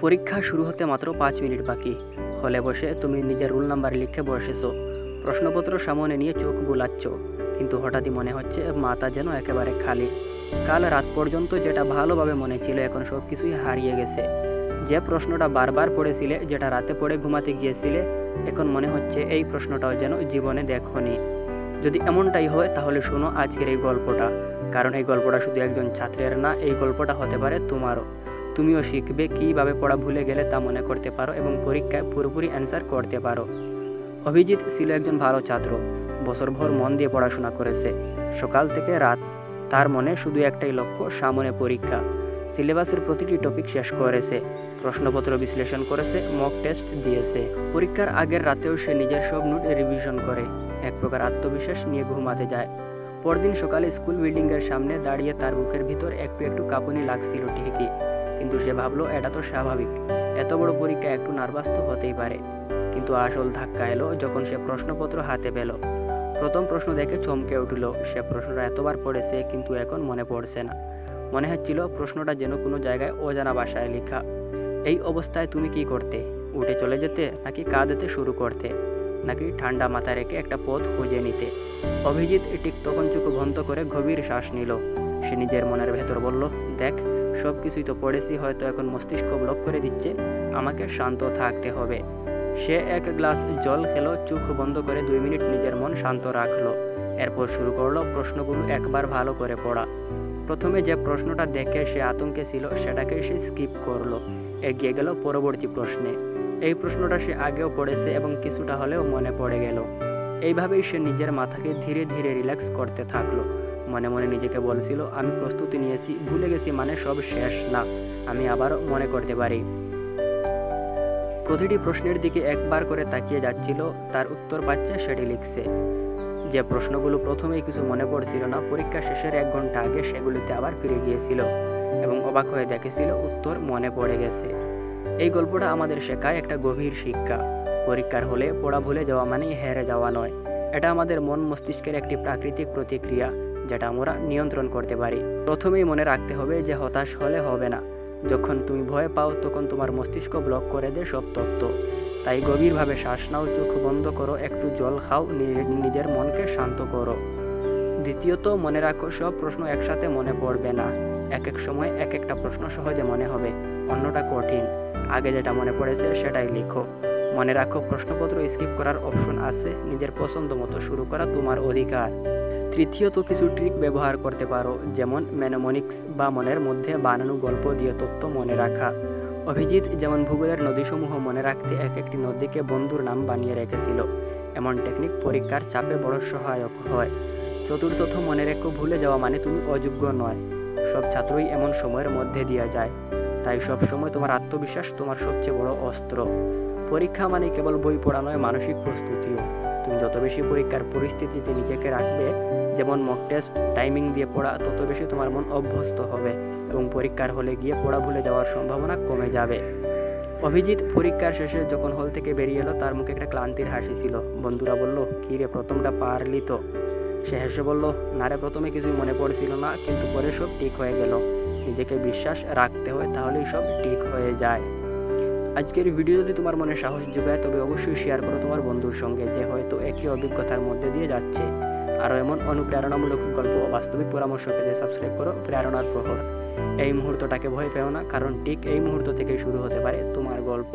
পরীক্ষা শুরু হতে মাত্র 5 মিনিট বাকি। হলে বসে তুমি নিজের রোল নাম্বার লিখে বসেছো, প্রশ্নপত্র সামনে নিয়ে চোখ বুলাচ্ছ, কিন্তু হঠাৎই মনে হচ্ছে মাথা যেন একেবারে খালি। কাল রাত পর্যন্ত যেটা ভালোভাবে মনে ছিল এখন সব কিছুই হারিয়ে গেছে। যে প্রশ্নটা বারবার পড়েছিলে, যেটা রাতে পড়ে ঘুমাতে গিয়েছিলে, এখন মনে হচ্ছে এই প্রশ্নটাও যেন জীবনে দেখোনি। যদি এমনটাই হয় তাহলে শোনো আজকের এই গল্পটা, কারণ এই গল্পটা শুধু একজন ছাত্রের না, এই গল্পটা হতে পারে তোমারও। তুমিও শিখবে কীভাবে পড়া ভুলে গেলে তা মনে করতে পারো এবং পরীক্ষায় পুরোপুরি অ্যান্সার করতে পারো। অভিজিৎ ছিল একজন ভালো ছাত্র, বছরভর মন দিয়ে পড়াশোনা করেছে। সকাল থেকে রাত তার মনে শুধু একটাই লক্ষ্য, সামনে পরীক্ষা। সিলেবাসের প্রতিটি টপিক শেষ করেছে, প্রশ্নপত্র বিশ্লেষণ করেছে, মক টেস্ট দিয়েছে। পরীক্ষার আগের রাতেও সে নিজের সব নোট রিভিশন করে, এক প্রকার আত্মবিশ্বাস নিয়ে ঘুমাতে যায়। পরদিন সকালে স্কুল বিল্ডিংয়ের সামনে দাঁড়িয়ে তার বুকের ভিতর একটু একটু কাঁপুনি লাগছিল ঠিকই, কিন্তু সে ভাবলো এটা তো স্বাভাবিক, এত বড় পরীক্ষা একটু নার্ভাস তো হতেই পারে। কিন্তু আসল ধাক্কা এলো যখন সে প্রশ্নপত্র হাতে পেল। প্রথম প্রশ্ন দেখে চমকে উঠল। সে প্রশ্নটা এতবার পড়েছে কিন্তু এখন মনে পড়ছে না। মনে হচ্ছিল প্রশ্নটা যেন কোনো জায়গায় অজানা ভাষায় লেখা। এই অবস্থায় তুমি কি করতে? উঠে চলে যেতে, নাকি কাঁদতে শুরু করতে, নাকি ঠান্ডা মাথা রেখে একটা পথ খুঁজে নিতে? অভিজিৎ ঠিক তখন চোখ বন্ধ করে গভীর শ্বাস নিল। সে নিজের মনের ভেতর বলল, দেখ, সব কিছুই তো পড়েছি, হয়তো এখন মস্তিষ্ক ব্লক করে দিচ্ছে, আমাকে শান্ত থাকতে হবে। সে এক গ্লাস জল খেলো, চোখ বন্ধ করে 2 মিনিট নিজের মন শান্ত রাখলো। এরপর শুরু করলো প্রশ্নগুলো একবার ভালো করে পড়া। প্রথমে যে প্রশ্নটা দেখে সে আতঙ্কে ছিল সেটাকে সে স্কিপ করলো, এগিয়ে গেল পরবর্তী প্রশ্নে। এই প্রশ্নটা সে আগেও পড়েছে এবং কিছুটা হলেও মনে পড়ে গেল। এইভাবেই সে নিজের মাথাকে ধীরে ধীরে রিল্যাক্স করতে থাকলো। মনে মনে নিজেকে বলছিল, আমি প্রস্তুতি নিয়েছি, ভুলে গেছি মানে সব শেষ না, আমি আবারও মনে করতে পারি। প্রতিটি প্রশ্নের দিকে একবার করে তাকিয়ে যাচ্ছিল, তার উত্তর পাচ্ছে, সেটি লিখছে। যে প্রশ্নগুলো প্রথমেই কিছু মনে পড়ছিল না, পরীক্ষা শেষের 1 ঘন্টা আগে সেগুলিতে আবার ফিরে গিয়েছিল এবং অবাক হয়ে দেখেছিল উত্তর মনে পড়ে গেছে। এই গল্পটা আমাদের শেখায় একটা গভীর শিক্ষা। পরীক্ষার হলে পড়া ভুলে যাওয়া মানেই হেরে যাওয়া নয়, এটা আমাদের মন মস্তিষ্কের একটি প্রাকৃতিক প্রতিক্রিয়া, যেটা আমরা নিয়ন্ত্রণ করতে পারি। প্রথমেই মনে রাখতে হবে যে হতাশ হলে হবে না। যখন তুমি ভয় পাও তখন তোমার মস্তিষ্ক ব্লক করে দেয় সব তথ্য। তাই গভীরভাবে শ্বাস নাও, চোখ বন্ধ করো, একটু জল খাও, নিজের মনকে শান্ত করো। দ্বিতীয়ত, মনে রাখো সব প্রশ্ন একসাথে মনে পড়বে না। এক এক সময় এক একটা প্রশ্ন সহজে মনে হবে, অন্যটা কঠিন। আগে যেটা মনে পড়েছে সেটাই লিখো। মনে রাখো প্রশ্নপত্র স্কিপ করার অপশন আছে, নিজের পছন্দ মতো শুরু করা তোমার অধিকার। তৃতীয়ত, কিছু ট্রিক ব্যবহার করতে পারো, যেমন ম্যানোমনিক্স বা মনের মধ্যে বানানো গল্প দিয়ে তথ্য মনে রাখা। অভিজিৎ যেমন ভূগোলের নদীসমূহ মনে রাখতে এক একটি নদীকে বন্ধুর নাম বানিয়ে রেখেছিল, এমন টেকনিক পরীক্ষার চাপে বড় সহায়ক হয়। চতুর্থত, মনে রেখো ভুলে যাওয়া মানে তুমি অযোগ্য নয়। সব ছাত্রই এমন সময়ের মধ্যে দিয়ে যায়, তাই সব সময় তোমার আত্মবিশ্বাস তোমার সবচেয়ে বড় অস্ত্র। পরীক্ষা মানে কেবল বই পড়া নয়, মানসিক প্রস্তুতিও। তুমি যত বেশি পরীক্ষার পরিস্থিতিতে নিজেকে রাখবে, যেমন মক টেস্ট, টাইমিং দিয়ে পড়া, তত বেশি তোমার মন অভ্যস্ত হবে এবং পরীক্ষার হলে গিয়ে পড়া ভুলে যাওয়ার সম্ভাবনা কমে যাবে। অভিজিৎ পরীক্ষার শেষে যখন হল থেকে বেরিয়ে এলো, তার মুখে একটা ক্লান্তির হাসি ছিল। বন্ধুরা বলল, কী রে, প্রথমটা পারলি তো? সে হেসে বলল, না রে, প্রথমে কিছুই মনে পড়ছিল না, কিন্তু পরে সব ঠিক হয়ে গেল। নিজেকে বিশ্বাস রাখতে হয়, তাহলেই সব ঠিক হয়ে যায়। আজকের ভিডিও যদি তোমার মনে সাহস যোগায়, তবে অবশ্যই শেয়ার করো তোমার বন্ধুর সঙ্গে, যে হয়তো একই অভিজ্ঞতার মধ্যে দিয়ে যাচ্ছে। আরও এমন অনুপ্রেরণামূলক গল্প ও বাস্তবিক পরামর্শ পেতে সাবস্ক্রাইব করো প্রেরণার প্রহর। এই মুহূর্তটাকে ভয় পেও না, কারণ ঠিক এই মুহূর্ত থেকেই শুরু হতে পারে তোমার গল্প।